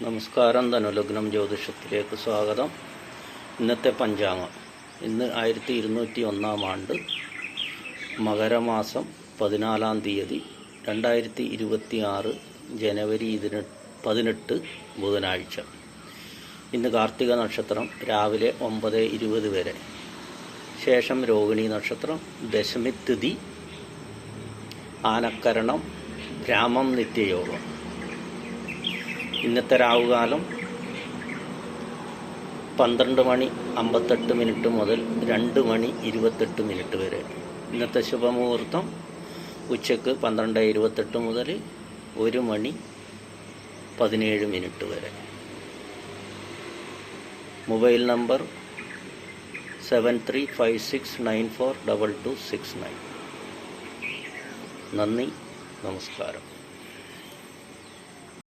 നമസ്കാരം. ധനുലഗ്നം ജ്യോതിഷത്തിലേക്ക് സ്വാഗതം. ഇന്നത്തെ പഞ്ചാംഗം. ഇന്ന് 1201 ആണ്ട് മകരമാസം 14 തീയതി 2026 ജനുവരി 18 ബുധനാഴ്ച. ഇന്ന് കാർത്തിക നക്ഷത്രം രാവിലെ 9:20 വരെ, ശേഷം രോഹിണി നക്ഷത്രം, ദശമി തിഥി, ആനക്കരണം, രാമം നിത്യയോഗം. ഇന്നത്തെ രാവുകാലം 12:58 മുതൽ 2:28 വരെ. ഇന്നത്തെ ശുഭമുഹൂർത്തം ഉച്ചയ്ക്ക് 12:28 മുതൽ 1:17 വരെ. Mobile number 7356942269. നന്ദി, നമസ്കാരം.